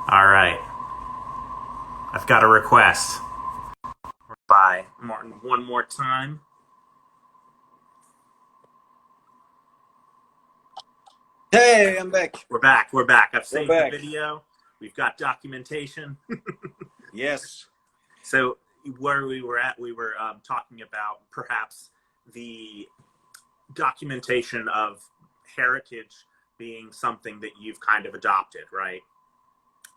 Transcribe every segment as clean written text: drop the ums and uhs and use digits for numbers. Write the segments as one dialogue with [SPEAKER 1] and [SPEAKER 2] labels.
[SPEAKER 1] All right. I've got a request by Martin one more time.
[SPEAKER 2] Hey, I'm back.
[SPEAKER 1] We're back. We're back. I've
[SPEAKER 2] We're
[SPEAKER 1] saved the
[SPEAKER 2] back.
[SPEAKER 1] video. We've got documentation.
[SPEAKER 2] Yes.
[SPEAKER 1] So, where we were at, we were talking about perhaps the documentation of heritage being something that you've kind of adopted, right?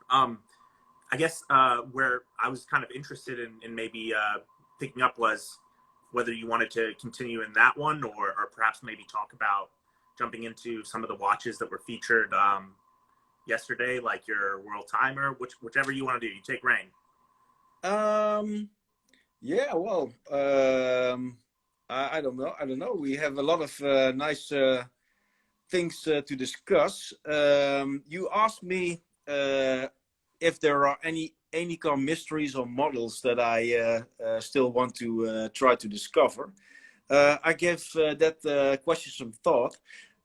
[SPEAKER 1] Um, I guess where I was kind of interested in maybe picking up was whether you wanted to continue in that one, or perhaps maybe talk about jumping into some of the watches that were featured yesterday, like your world timer, whichever you want to do. You take reign.
[SPEAKER 2] Um. Yeah. Well. I don't know. I don't know. We have a lot of nice things to discuss. You asked me if there are any Enicar mysteries or models that I still want to try to discover. I gave that question some thought.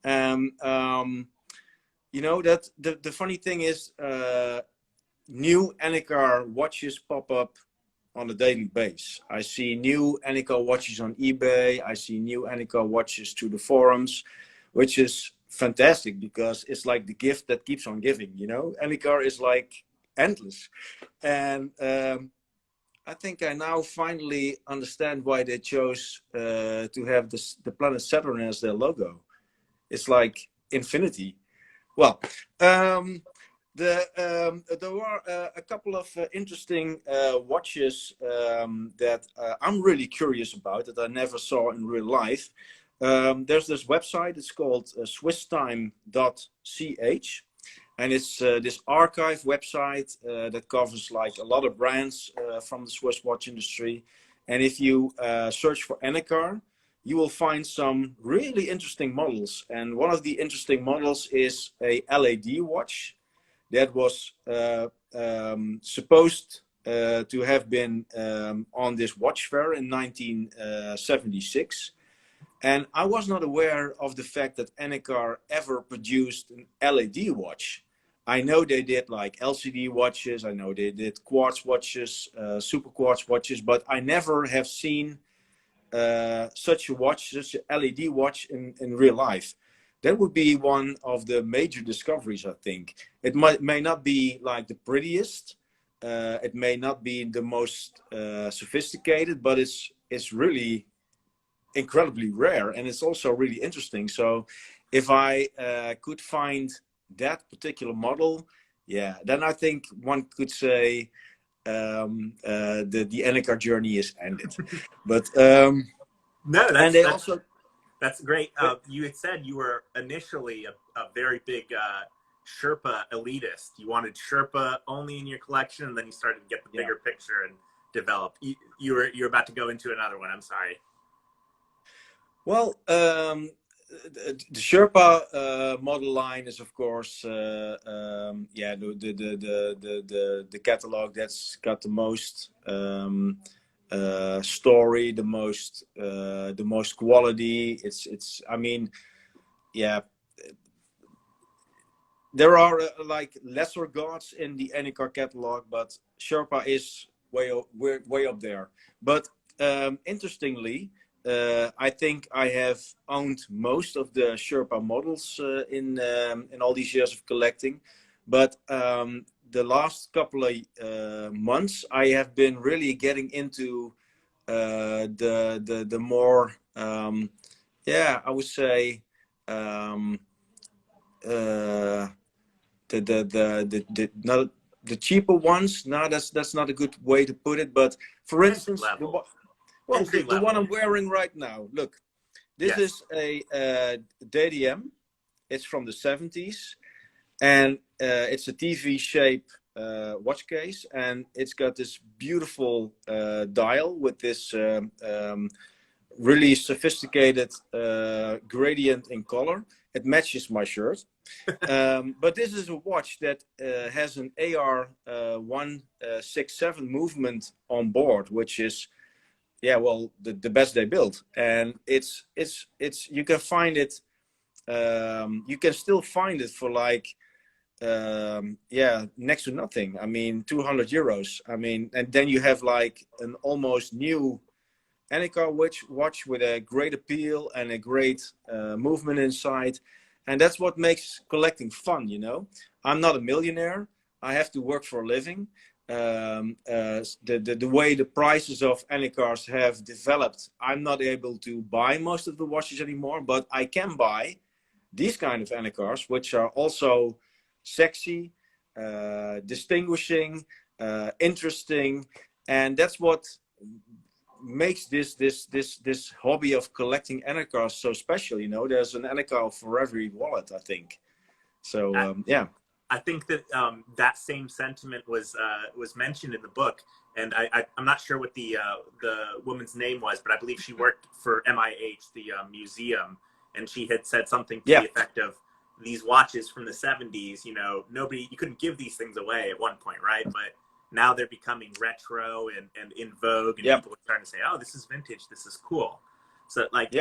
[SPEAKER 2] And that the funny thing is, new Enicar watches pop up on a daily basis. I see new Enicar watches on eBay. I see new Enicar watches through the forums, which is fantastic because it's like the gift that keeps on giving. Enicar is like endless, and I think I now finally understand why they chose to have the planet Saturn as their logo. It's like infinity. Well, there were a couple of interesting watches that I'm really curious about that I never saw in real life. There's this website. It's called swisstime.ch, and it's this archive website that covers like a lot of brands from the Swiss watch industry. And if you search for Enicar, you will find some really interesting models. And one of the interesting models is a LED watch that was supposed to have been on this watch fair in 1976. And I was not aware of the fact that Enicar ever produced an LED watch. I know they did like LCD watches, I know they did quartz watches, super quartz watches, but I never have seen such a watch, such an LED watch in real life. That would be one of the major discoveries, I think. It may not be like the prettiest, it may not be the most sophisticated, but it's really incredibly rare, and it's also really interesting. So if I could find that particular model, yeah, then I think one could say the Enicar journey is ended. But
[SPEAKER 1] No,
[SPEAKER 2] and they also
[SPEAKER 1] that's great. You had said you were initially a very big Sherpa elitist. You wanted Sherpa only in your collection, and then you started to get the bigger picture and develop. You're about to go into another one. I'm sorry.
[SPEAKER 2] Well, the Sherpa model line is, of course, the catalog that's got the most story, the most quality. It's. I mean, yeah. There are like lesser gods in the Enicar catalog, but Sherpa is way up there. But interestingly, I think I have owned most of the Sherpa models in all these years of collecting. But the last couple of months, I have been really getting into the more I would say not the cheaper ones. No, that's not a good way to put it. But for instance, the one I'm wearing right now. Look, this is a DDM. It's from the 70s, and it's a TV shape watch case, and it's got this beautiful dial with this really sophisticated gradient in color. It matches my shirt. But this is a watch that has an AR 167 movement on board, which is the best they built. And it's you can find it you can still find it for like yeah, next to nothing. I mean, 200 euros. I mean, and then you have like an almost new Enicar watch with a great appeal and a great movement inside. And that's what makes collecting fun, you know. I'm not a millionaire. I have to work for a living. The way the prices of Enicars have developed, I'm not able to buy most of the watches anymore, but I can buy these kind of Enicars, which are also sexy, distinguishing, interesting, and that's what makes this hobby of collecting Enicars so special. You know, there's an Enicar for every wallet, I think. So yeah.
[SPEAKER 1] I think that that same sentiment was mentioned in the book, and I'm not sure what the woman's name was, but I believe she worked for MIH, the museum, and she had said something to the effect of, these watches from the 70s, you know, you couldn't give these things away at one point, right? But now they're becoming retro and in vogue, and people are starting to say, oh, this is vintage, this is cool. So like,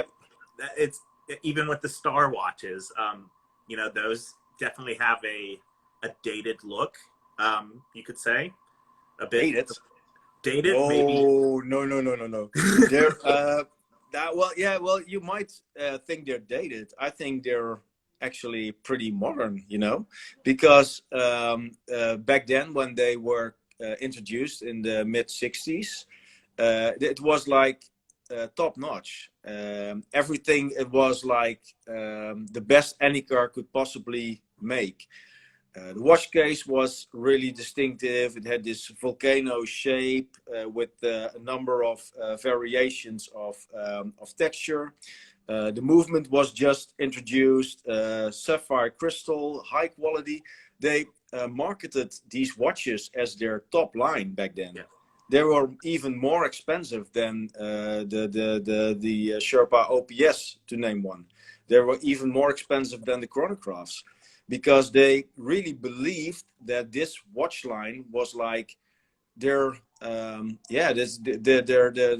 [SPEAKER 1] it's even with the Star watches, you know, those definitely have a dated look, you could say. A bit dated,
[SPEAKER 2] oh,
[SPEAKER 1] maybe.
[SPEAKER 2] No. They're well, you might think they're dated. I think they're actually pretty modern, you know, because back then when they were introduced in the mid 60s, it was like top notch. Everything, it was like the best any car could possibly make. The watch case was really distinctive. It had this volcano shape with a number of variations of texture. The movement was just introduced, sapphire crystal, high quality. They marketed these watches as their top line back then. Yeah. They were even more expensive than the Sherpa OPS, to name one. They were even more expensive than the chronographs, because they really believed that this watch line was like their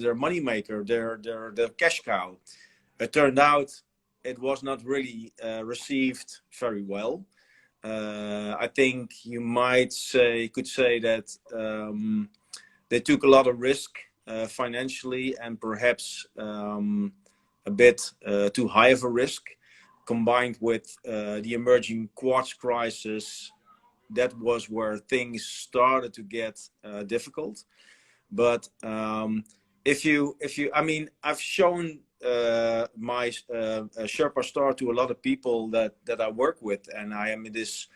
[SPEAKER 2] their money maker, their cash cow. It turned out it was not really received very well. I think you could say that they took a lot of risk financially, and perhaps a bit too high of a risk, combined with the emerging quartz crisis. That was where things started to get difficult. But I mean, I've shown my Sherpa Star to a lot of people that I work with, and I am in this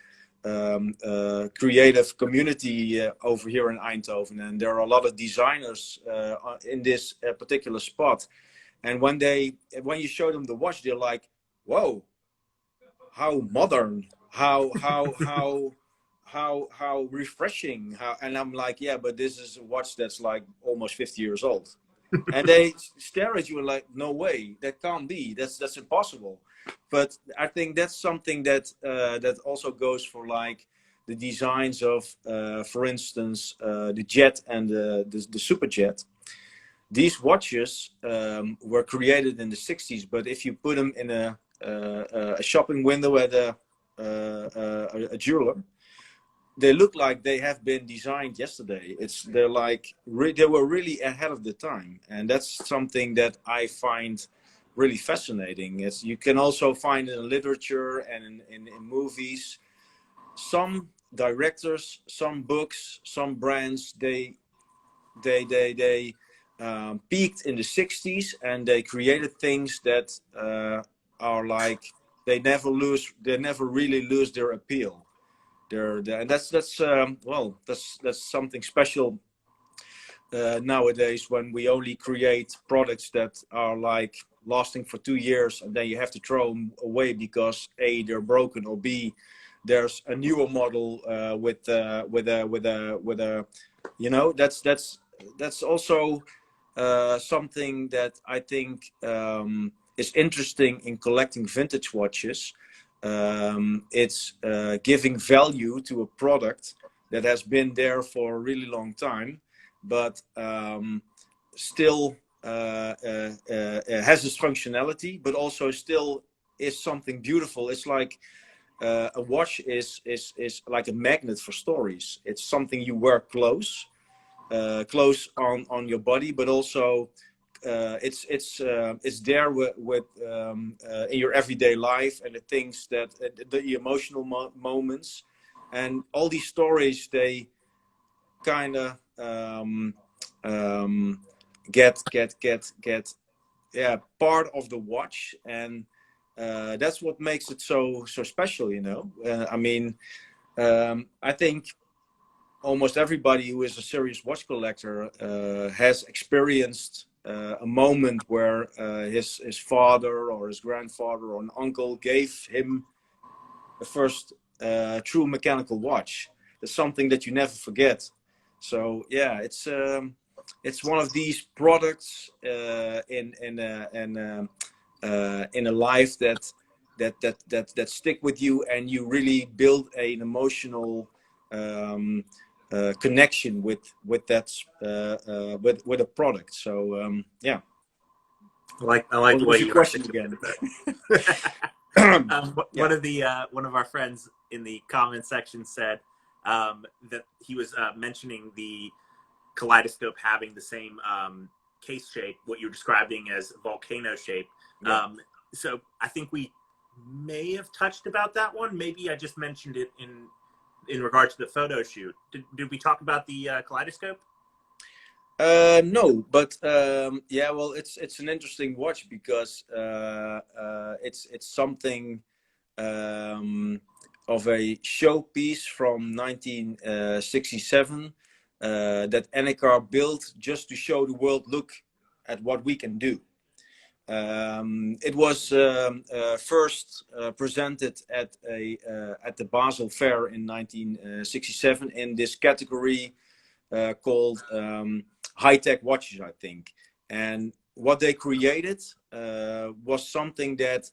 [SPEAKER 2] creative community over here in Eindhoven, and there are a lot of designers in this particular spot. And when you show them the watch, they're like, "Whoa, how modern! How refreshing!" And I'm like, "Yeah, but this is a watch that's like almost 50 years old." And they stare at you like, "No way, that can't be. That's impossible." But I think that's something that that also goes for like the designs of, for instance, the Jet and the Super Jet. These watches were created in the 60s, but if you put them in a shopping window at a jeweler, they look like they have been designed yesterday. They were really ahead of the time, and that's something that I find really fascinating. You can also find in literature and in movies. Some directors, some books, some brands, they peaked in the 60s, and they created things that are like they never really lose their appeal. And that's something special nowadays, when we only create products that are like lasting for 2 years, and then you have to throw them away because A, they're broken, or B, there's a newer model with a you know, that's also something that I think is interesting in collecting vintage watches. It's giving value to a product that has been there for a really long time, but still has its functionality, but also still is something beautiful. It's like a watch is like a magnet for stories. It's something you wear close on your body, but also it's there with in your everyday life, and the things that the emotional moments, and all these stories, they kind of get yeah, part of the watch, and that's what makes it so special, you know. I mean, I think almost everybody who is a serious watch collector has experienced a moment where his father or his grandfather or an uncle gave him the first true mechanical watch. It's something that you never forget. So yeah, it's one of these products in a life that stick with you, and you really build an emotional connection with that with a product. So yeah.
[SPEAKER 1] I like the
[SPEAKER 2] What
[SPEAKER 1] way
[SPEAKER 2] was your
[SPEAKER 1] you
[SPEAKER 2] question
[SPEAKER 1] articulated
[SPEAKER 2] again?
[SPEAKER 1] that.
[SPEAKER 2] Yeah.
[SPEAKER 1] One of our friends in the comment section said that he was mentioning the kaleidoscope having the same case shape, what you're describing as volcano shape.
[SPEAKER 2] Yeah.
[SPEAKER 1] So I think we may have touched about that one. Maybe I just mentioned it in regard to the photo shoot. Did we talk about the kaleidoscope?
[SPEAKER 2] No, but yeah, well, it's an interesting watch because it's something of a showpiece from 1967 that Enicar built just to show the world, look at what we can do. It was first presented at the Basel Fair in 1967 in this category called high-tech watches, I think. And what they created was something that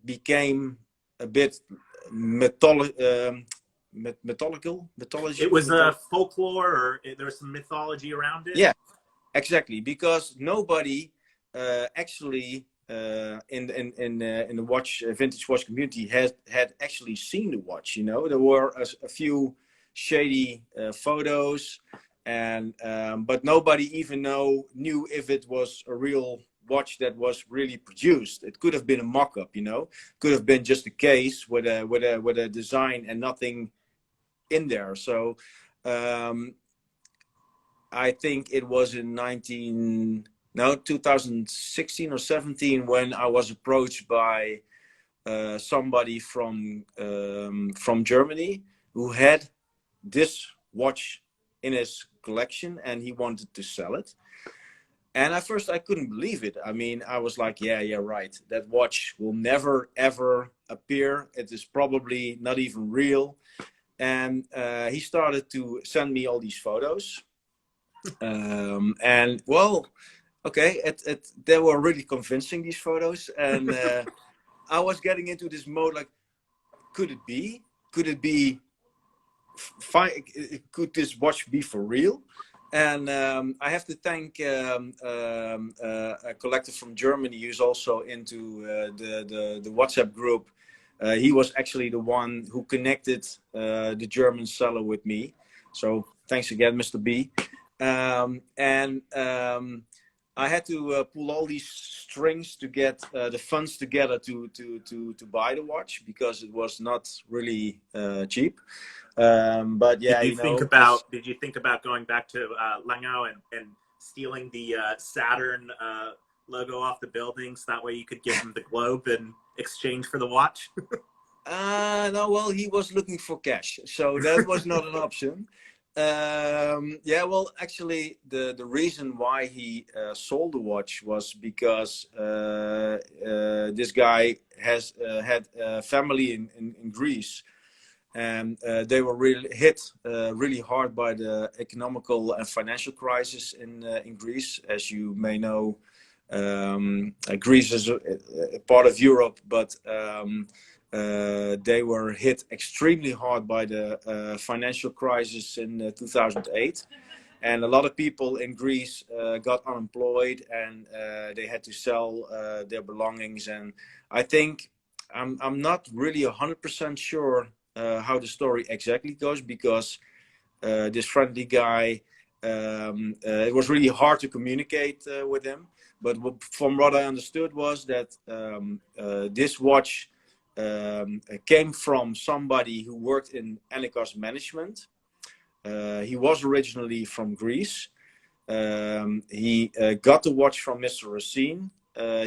[SPEAKER 2] became a bit mythology.
[SPEAKER 1] It was a folklore, or there was some mythology around it.
[SPEAKER 2] Yeah, exactly. Because nobody actually in the watch vintage watch community had actually seen the watch. You know, there were a few shady photos, and but nobody even knew if it was a real watch that was really produced. It could have been a mock-up, you know, could have been just a case with a design and nothing in there. So I think it was in 2016 or 17 when I was approached by somebody from Germany who had this watch in his collection, and he wanted to sell it. And at first I couldn't believe it. I mean, I was like, yeah, right. That watch will never, ever appear. It is probably not even real. And he started to send me all these photos. And well, okay, they were really convincing, these photos. And I was getting into this mode, like, could it be? Could it be? Could this watch be for real? And I have to thank a collector from Germany who's also into the WhatsApp group. He was actually the one who connected the German seller with me. So thanks again, Mr. B. And I had to pull all these strings to get the funds together to buy the watch, because it was not really cheap. But yeah,
[SPEAKER 1] did you think about going back to Lango and stealing the Saturn logo off the buildings? That way you could give him the globe in exchange for the watch.
[SPEAKER 2] No, well, he was looking for cash, so that was not an option. Yeah, well, actually, the reason why he sold the watch was because this guy has had family in Greece, and they were really hit really hard by the economical and financial crisis in Greece. As you may know, Greece is a part of Europe, but they were hit extremely hard by the financial crisis in 2008. and a lot of people in Greece got unemployed, and they had to sell their belongings. And I think I'm not really 100% sure how the story exactly goes, because this friendly guy, it was really hard to communicate with him. But from what I understood was that this watch came from somebody who worked in Enicar's management. He was originally from Greece. He got the watch from Mr. Racine.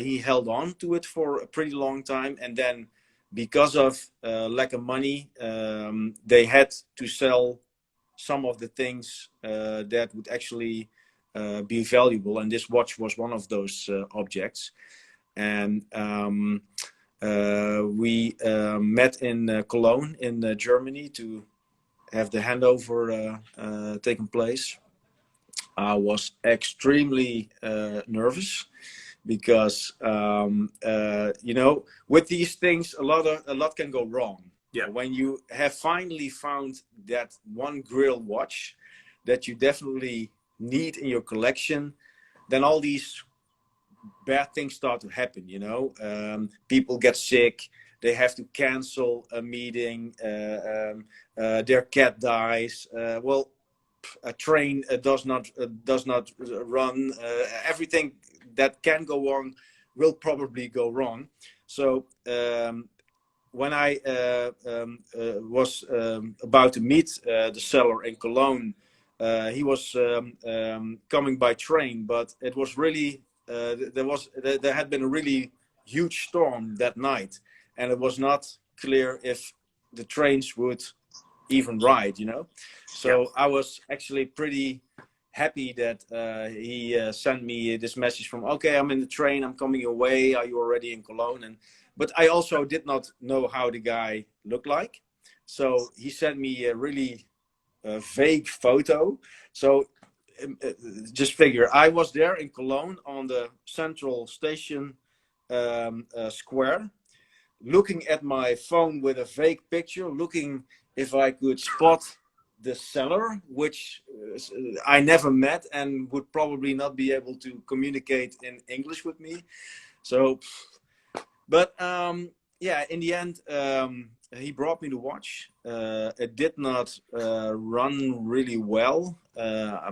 [SPEAKER 2] He held on to it for a pretty long time, and then because of lack of money, they had to sell some of the things that would actually be valuable, and this watch was one of those objects. And we met in Cologne in Germany to have the handover taken place. I was extremely nervous because you know, with these things, a lot can go wrong.
[SPEAKER 1] Yeah.
[SPEAKER 2] When you have finally found that one grill watch that you definitely need in your collection, then all these bad things start to happen. You know, people get sick. They have to cancel a meeting. Their cat dies. Well, a train does not run. Everything that can go wrong will probably go wrong. So when I was about to meet the seller in Cologne, he was coming by train, but it was really there had been a really huge storm that night, and it was not clear if the trains would even ride, you know. So yeah. I was actually pretty happy that he sent me this message from, okay, I'm in the train, I'm coming your way, are you already in Cologne? But I also did not know how the guy looked like, so he sent me a really vague photo. So just figure, I was there in Cologne on the central station square, looking at my phone with a vague picture, looking if I could spot the seller, which I never met and would probably not be able to communicate in English with me. So, but yeah, in the end, he brought me the watch. It did not run really well.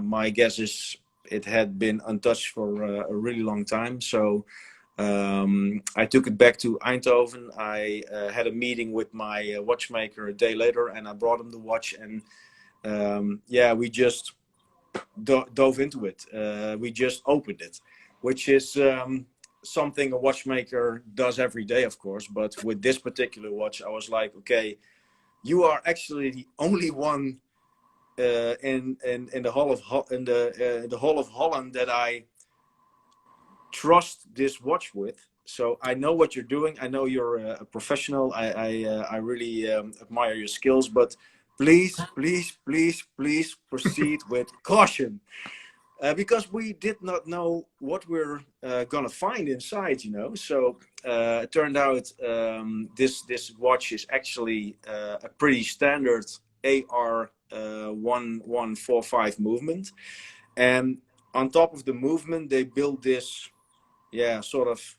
[SPEAKER 2] My guess is it had been untouched for a really long time. So I took it back to Eindhoven. I had a meeting with my watchmaker a day later, and I brought him the watch. And yeah, we just dove into it. We just opened it, which is something a watchmaker does every day, of course. But with this particular watch, I was like, okay, you are actually the only one in the whole of Holland that I trust this watch with. So I know what you're doing. I know you're a professional. I really admire your skills, but please proceed with caution, because we did not know what we're gonna find inside, you know. So it turned out this watch is actually a pretty standard AR 1145 movement, and on top of the movement they built this sort of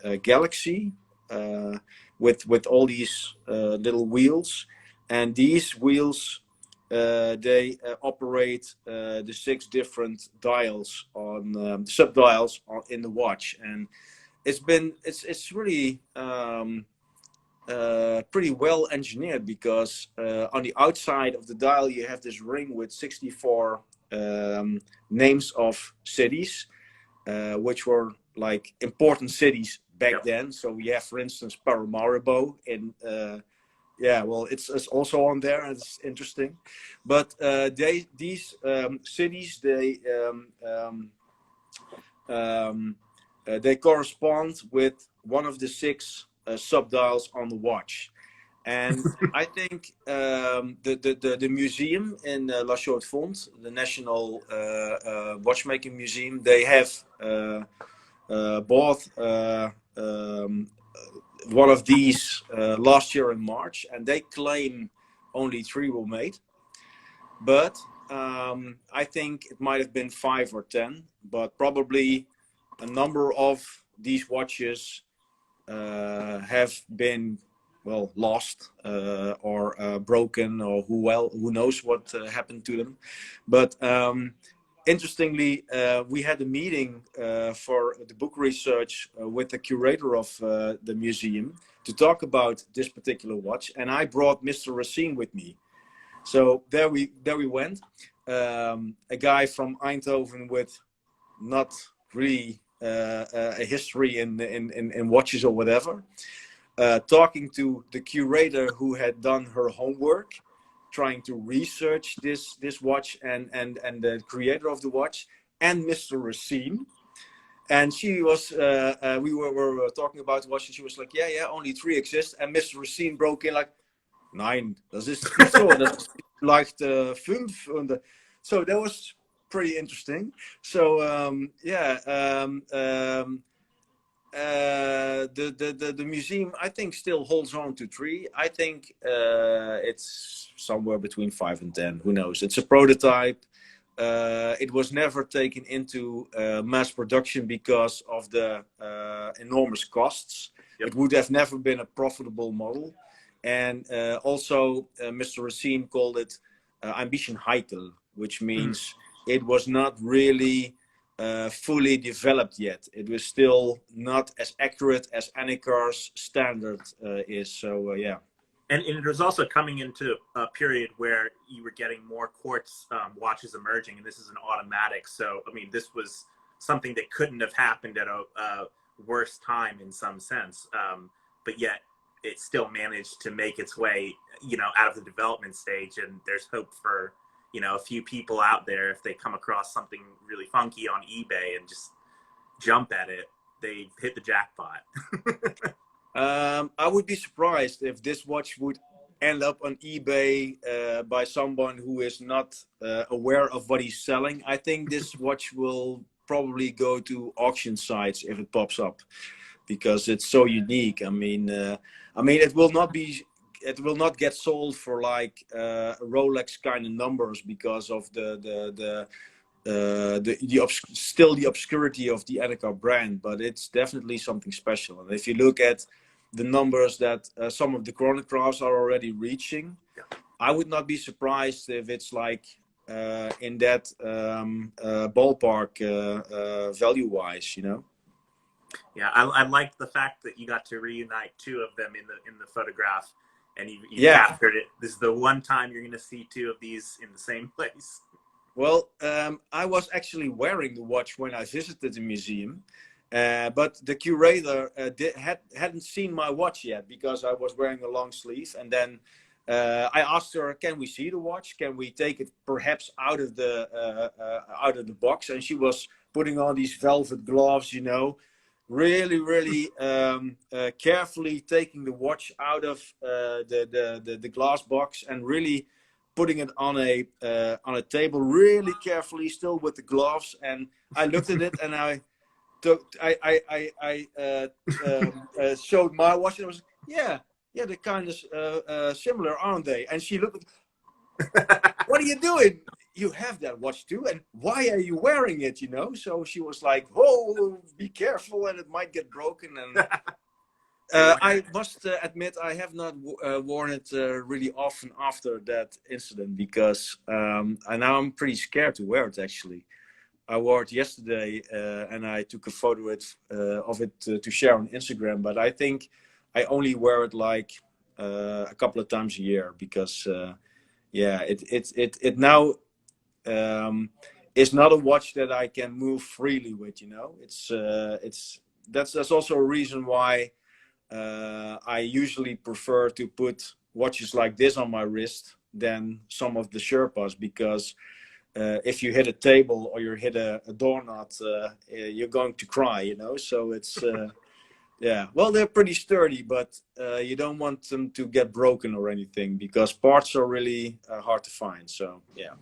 [SPEAKER 2] a galaxy with all these little wheels, and these wheels they operate the 6 different dials on sub dials in the watch, and it's really pretty well engineered, because on the outside of the dial you have this ring with 64 names of cities, which were like important cities back then. So we have, for instance, Paramaribo in well, it's also on there, and it's interesting. But these cities, they correspond with one of the 6 subdials on the watch. And I think the museum in La Chaux-de-Fonds, the National Watchmaking Museum, they have bought one of these last year in March, and they claim only 3 were made. But I think it might have been 5 or 10, but probably a number of these watches have been, well, lost or broken, or who knows what happened to them. But interestingly, we had a meeting for the book research with the curator of the museum to talk about this particular watch, and I brought Mr. Racine with me. So there we went. A guy from Eindhoven with not really a history in watches or whatever, talking to the curator who had done her homework, trying to research this watch and the creator of the watch, and Mr. Racine. And she was, we were talking about the watch, and she was like, yeah, only 3 exist. And Mr. Racine broke in like, Nein, das ist nicht so. Das ist vielleicht 5. Und, so that was pretty interesting. So the museum, I think, still holds on to 3. I think it's somewhere between 5 and 10. Who knows? It's a prototype. It was never taken into mass production because of the enormous costs. Yep. It would have never been a profitable model. And also, Mr. Racine called it ein bisschen heikel, which means it was not really fully developed yet. It was still not as accurate as Enicar's standard is. So, yeah.
[SPEAKER 1] And it was also coming into a period where you were getting more quartz watches emerging, and this is an automatic. So, I mean, this was something that couldn't have happened at a worse time in some sense. But yet, it still managed to make its way, out of the development stage. And there's hope for, a few people out there, if they come across something really funky on eBay and just jump at it, they hit the jackpot.
[SPEAKER 2] I would be surprised if this watch would end up on eBay by someone who is not aware of what he's selling. I think this watch will probably go to auction sites if it pops up, because it's so unique. I mean, it will not get sold for like Rolex kind of numbers because of still the obscurity of the Enicar brand, but it's definitely something special. And if you look at the numbers that some of the chronographs are already reaching, I would not be surprised if it's like in that ballpark value-wise,
[SPEAKER 1] Yeah, I liked the fact that you got to reunite 2 of them in the photograph, and you captured it. This is the one time you're going to see 2 of these in the same place.
[SPEAKER 2] Well, I was actually wearing the watch when I visited the museum, but the curator hadn't seen my watch yet because I was wearing a long sleeve. And then I asked her, "Can we see the watch? Can we take it perhaps out of the box?" And she was putting on these velvet gloves, really, really carefully taking the watch out of the glass box and really putting it on a table really carefully, still with the gloves. And I looked at it and I showed my watch, and it was they're kind of similar, aren't they? And she looked at, what are you doing? You have that watch too, and why are you wearing it? So she was like, "Oh, be careful, and it might get broken." And I must admit, I have not worn it really often after that incident because now I'm pretty scared to wear it. Actually, I wore it yesterday, and I took a photo of it to share on Instagram. But I think I only wear it like a couple of times a year because, it now. It's not a watch that I can move freely with, That's also a reason why I usually prefer to put watches like this on my wrist than some of the Sherpas, because if you hit a table or you hit a doorknot, you're going to cry, So it's well, they're pretty sturdy, but you don't want them to get broken or anything because parts are really hard to find. So yeah.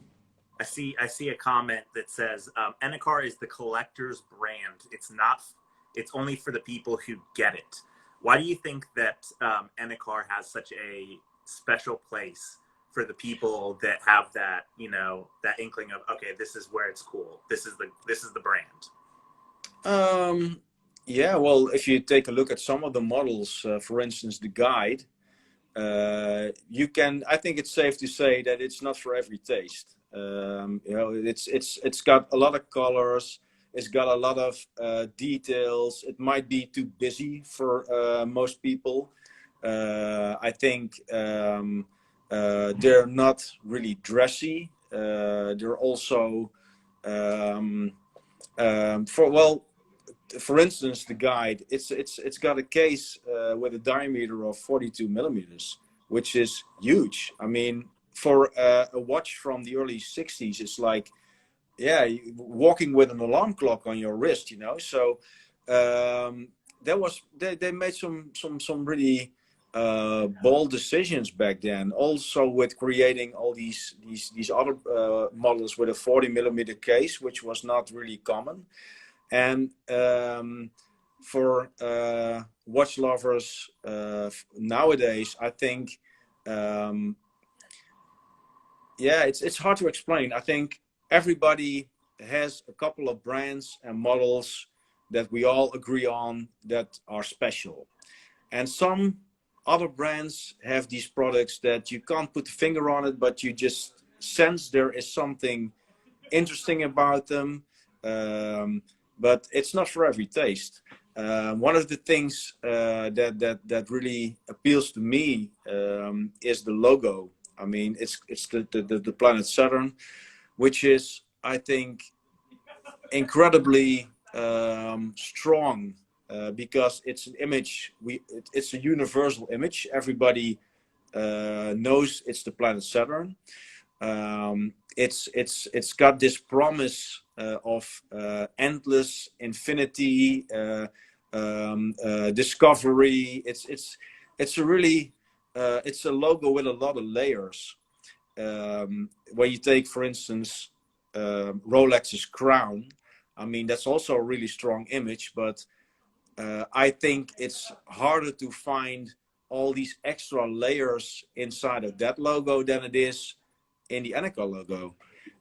[SPEAKER 1] I see a comment that says Enicar is the collector's brand. It's only for the people who get it. Why do you think that Enicar has such a special place for the people that have that, you know, that inkling of, okay, this is where it's cool. This is the brand.
[SPEAKER 2] Yeah, well, if you take a look at some of the models, for instance, the Guide, you can. I think it's safe to say that it's not for every taste. You know, it's got a lot of colors. It's got a lot of details. It might be too busy for most people. I think they're not really dressy. They're also for instance, the Guide. It's got a case with a diameter of 42 millimeters, which is huge. I mean, for a watch from the early 60s, it's like, yeah, walking with an alarm clock on your wrist, you know. So they made some really bold decisions back then. Also with creating all these other models with a 40 millimeter case, which was not really common. And for watch lovers nowadays, I think, yeah, it's hard to explain. I think everybody has a couple of brands and models that we all agree on that are special. And some other brands have these products that you can't put the finger on it, but you just sense there is something interesting about them. But it's not for every taste. One of the things that really appeals to me is the logo. I mean, it's the planet Saturn, which is, I think, incredibly strong because it's an image. It's a universal image. Everybody knows it's the planet Saturn. It's got this promise of endless infinity, discovery. It's a really it's a logo with a lot of layers. When you take, for instance, Rolex's crown, I mean, that's also a really strong image, but I think it's harder to find all these extra layers inside of that logo than it is in the Enicar logo.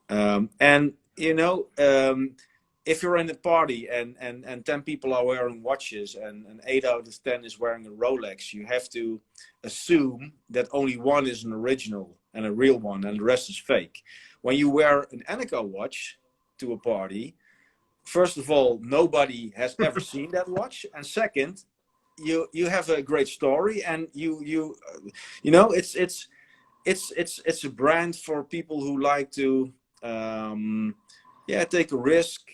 [SPEAKER 2] And you know, if you're in a party and 10 people are wearing watches and 8 out of 10 is wearing a Rolex, you have to assume that only one is an original and a real one and the rest is fake. When you wear an Enicar watch to a party, first of all, nobody has ever seen that watch, and second, you have a great story, and you know, it's a brand for people who like to yeah, take a risk,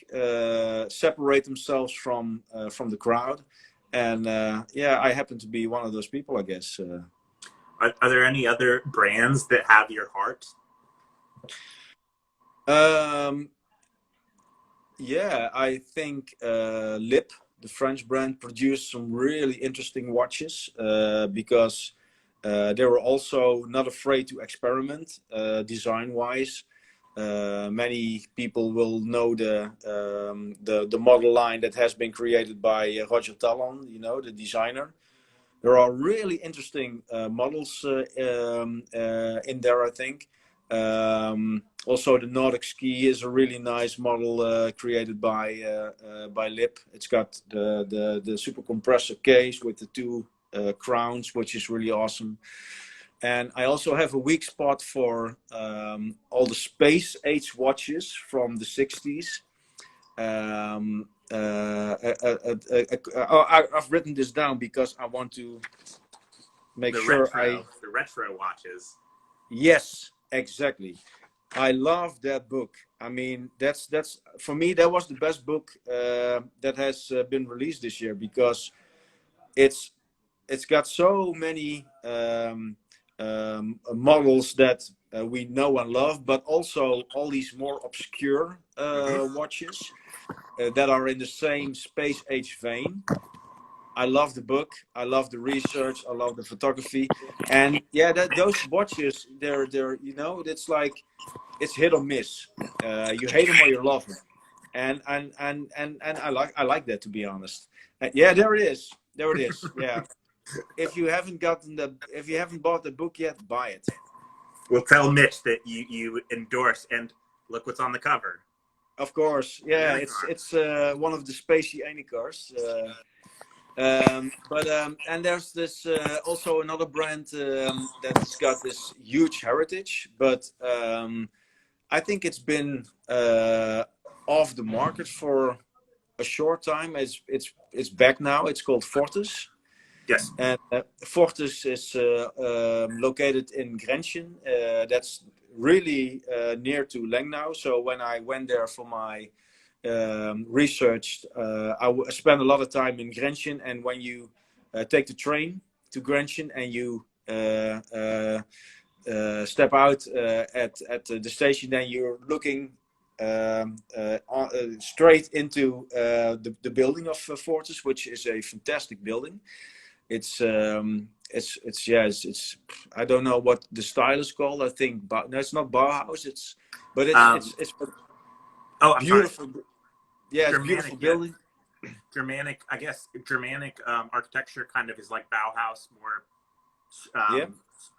[SPEAKER 2] separate themselves from the crowd, and yeah, I happen to be one of those people, I guess.
[SPEAKER 1] Are there any other brands that have your heart?
[SPEAKER 2] Yeah, I think Lip, the French brand, produced some really interesting watches because they were also not afraid to experiment design-wise. Many people will know the model line that has been created by Roger Talon, you know, the designer. There are really interesting models in there, I think. Also, the Nordic Ski is a really nice model created by Lip. It's got the super compressor case with the two crowns, which is really awesome. And I also have a weak spot for all the space age watches from the 60s. I've written this down because I want to make sure
[SPEAKER 1] the retro watches.
[SPEAKER 2] Yes, exactly. I love that book. I mean, that's for me, that was the best book that has been released this year because it's got so many models that we know and love, but also all these more obscure watches that are in the same space age vein. I love the book. I love the research. I love the photography, and yeah, those watches, they're you know, it's like it's hit or miss. You hate them or you love them, and I like that, to be honest. Yeah, there it is. There it is. Yeah. If you haven't bought the book yet, buy it.
[SPEAKER 1] We'll tell Mitch that you endorse, and look what's on the cover.
[SPEAKER 2] Of course, yeah,
[SPEAKER 1] Enicar.
[SPEAKER 2] it's one of the spacey Enicars. And there's this also another brand that's got this huge heritage, but I think it's been off the market for a short time. It's back now. It's called Fortis.
[SPEAKER 1] Yes.
[SPEAKER 2] And Fortis is located in Grenchen. That's really near to Lengnau. So when I went there for my research, I spent a lot of time in Grenchen. And when you take the train to Grenchen and you step out at the station, then you're looking straight into the building of Fortis, which is a fantastic building. It's I don't know what the style is called. I think no, it's not Bauhaus. It's
[SPEAKER 1] oh, I'm
[SPEAKER 2] beautiful.
[SPEAKER 1] sorry.
[SPEAKER 2] Yeah, it's
[SPEAKER 1] Germanic,
[SPEAKER 2] beautiful building.
[SPEAKER 1] Yeah. Germanic, I guess Germanic architecture kind of is like Bauhaus,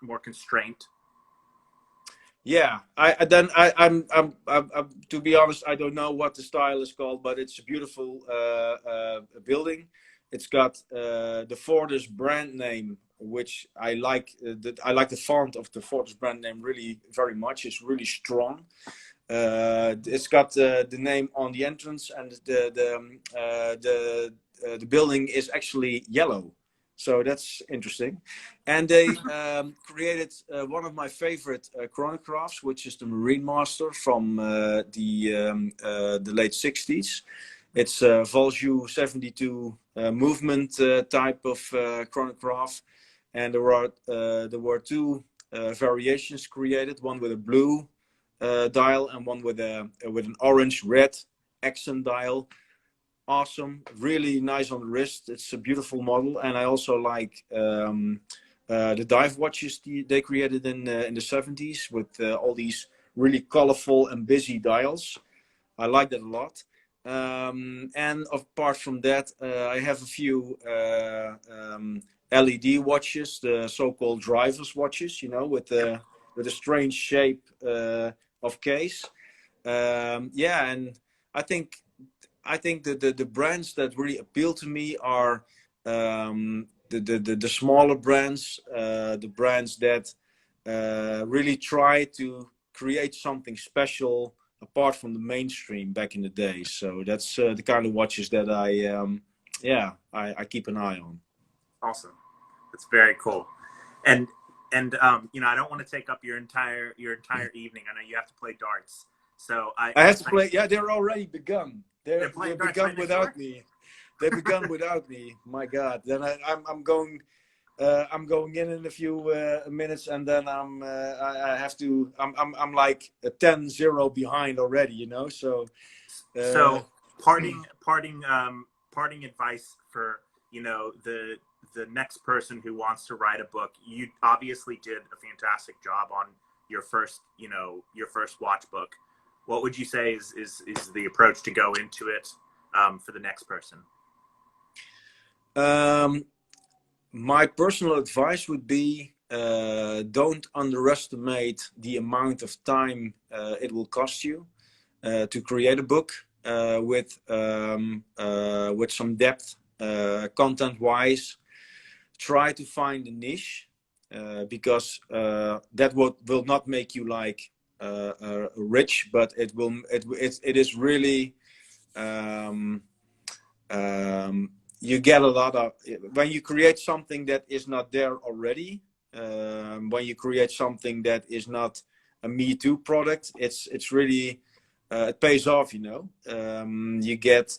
[SPEAKER 1] more constraint.
[SPEAKER 2] Yeah, I'm to be honest, I don't know what the style is called, but it's a beautiful building. It's got the Fortis brand name, which I like. I like the font of the Fortis brand name really very much. It's really strong. It's got the name on the entrance, and the building is actually yellow. So that's interesting. And they created one of my favorite chronographs, which is the Marine Master from the late 60s. It's a Valjoux 72 movement type of chronograph. And there were two variations created, one with a blue dial and one with an orange-red accent dial. Awesome, really nice on the wrist. It's a beautiful model, and I also like the dive watches they created in the 70s with all these really colorful and busy dials. I like that a lot. And apart from that, I have a few LED watches, the so-called driver's watches, with a strange shape of case. Yeah, and I think the brands that really appeal to me are the smaller brands, the brands that really try to create something special apart from the mainstream back in the day. So that's the kind of watches that I keep an eye on.
[SPEAKER 1] Awesome, that's very cool. And I don't want to take up your entire evening. I know you have to play darts. So I
[SPEAKER 2] have to play. Yeah, they're already begun. They've begun
[SPEAKER 1] right
[SPEAKER 2] without me. They've begun without me. My God. Then I'm going. I'm going in a few minutes, and then I have to. I'm like 10-0 behind already. So.
[SPEAKER 1] So parting advice for the next person who wants to write a book. You obviously did a fantastic job on your first watch book. What would you say is the approach to go into it for the next person?
[SPEAKER 2] My personal advice would be don't underestimate the amount of time it will cost you to create a book with some depth, content-wise. Try to find a niche because that will not make you rich, but it is really you get a lot of when you create something that is not there already. When you create something that is not a Me Too product, it's really it pays off. You get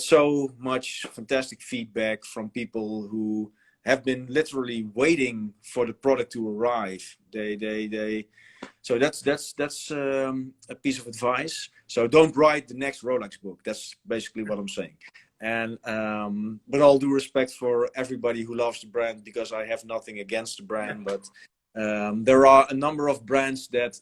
[SPEAKER 2] so much fantastic feedback from people who have been literally waiting for the product to arrive. So that's a piece of advice. So don't write the next Rolex book. That's basically what I'm saying. And but all due respect for everybody who loves the brand, because I have nothing against the brand, but there are a number of brands that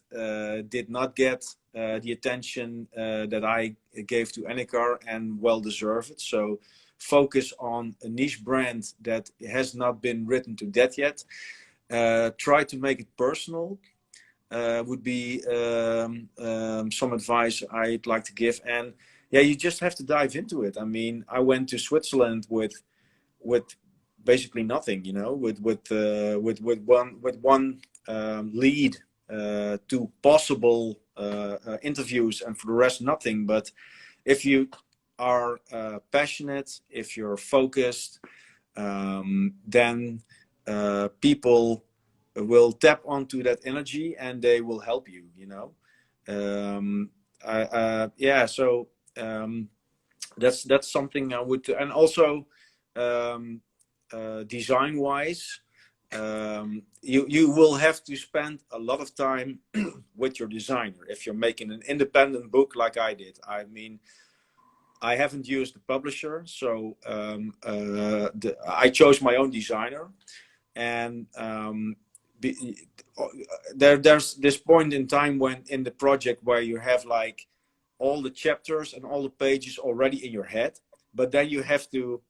[SPEAKER 2] did not get the attention that I gave to Enicar, and well deserved it. So focus on a niche brand that has not been written to death yet. Try to make it personal. Would be some advice I'd like to give. And yeah, you just have to dive into it. I mean, I went to Switzerland with basically nothing, you know, with one lead to possible interviews, and for the rest nothing. But if you are passionate, if you're focused, then people will tap onto that energy and they will help you, you know. Yeah, so that's something I would. And also design wise, you will have to spend a lot of time with your designer if you're making an independent book like I did. I mean, I haven't used the publisher, so I chose my own designer. And there's this point in time when in the project where you have like all the chapters and all the pages already in your head, but then you have to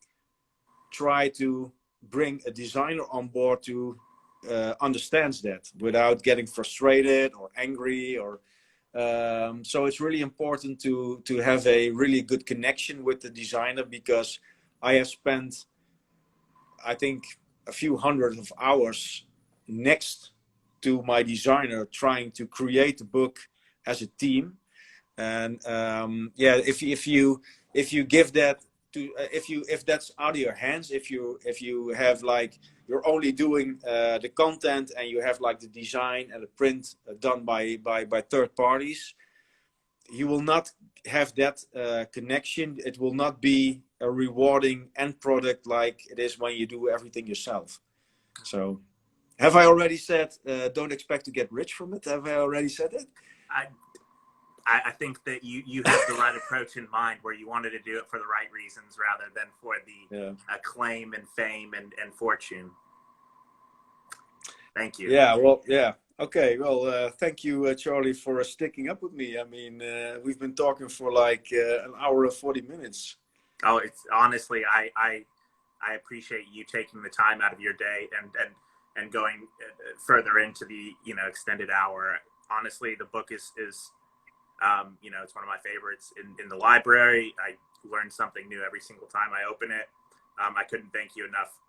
[SPEAKER 2] try to bring a designer on board to understands that without getting frustrated or angry. Or so it's really important to have a really good connection with the designer, because I have spent, I think, a few hundred of hours next to my designer trying to create the book as a team. And yeah, if you give that to if that's out of your hands, if you have like you're only doing the content and you have like the design and the print done by third parties, you will not have that connection. It will not be a rewarding end product like it is when you do everything yourself. So have I already said don't expect to get rich from it? Have I already said it?
[SPEAKER 1] I think that you have the right approach in mind, where you wanted to do it for the right reasons rather than for the acclaim and fame and fortune. Thank you.
[SPEAKER 2] Yeah, well, yeah. Okay, well, thank you, Charlie, for sticking up with me. I mean, we've been talking for like an hour and 40 minutes.
[SPEAKER 1] Oh, it's honestly, I appreciate you taking the time out of your day and going further into the, extended hour. Honestly, the book is it's one of my favorites in the library. I learn something new every single time I open it. I couldn't thank you enough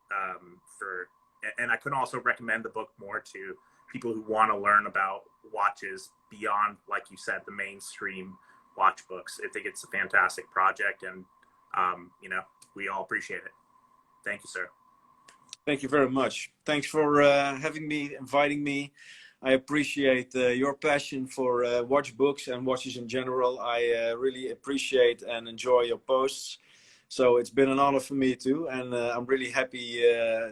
[SPEAKER 1] and I couldn't also recommend the book more to people who want to learn about watches beyond, like you said, the mainstream watch books. I think it's a fantastic project, and we all appreciate it. Thank you, sir.
[SPEAKER 2] Thank you very much. Thanks for having me, inviting me. I appreciate your passion for watch books and watches in general. I really appreciate and enjoy your posts. So it's been an honor for me too, and I'm really happy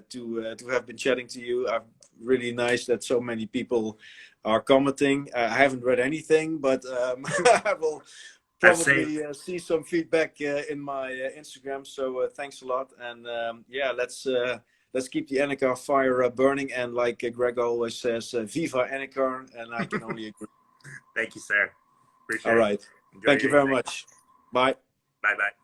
[SPEAKER 2] to have been chatting to you. Really nice that so many people are commenting. I haven't read anything, but I will probably see some feedback in my Instagram. So thanks a lot, and yeah, let's keep the Enicar fire burning. And like Greg always says, Viva Enicar, and I can only agree.
[SPEAKER 1] Thank you, sir. Appreciate it.
[SPEAKER 2] All right. Thank you very much. Bye.
[SPEAKER 1] Bye-bye.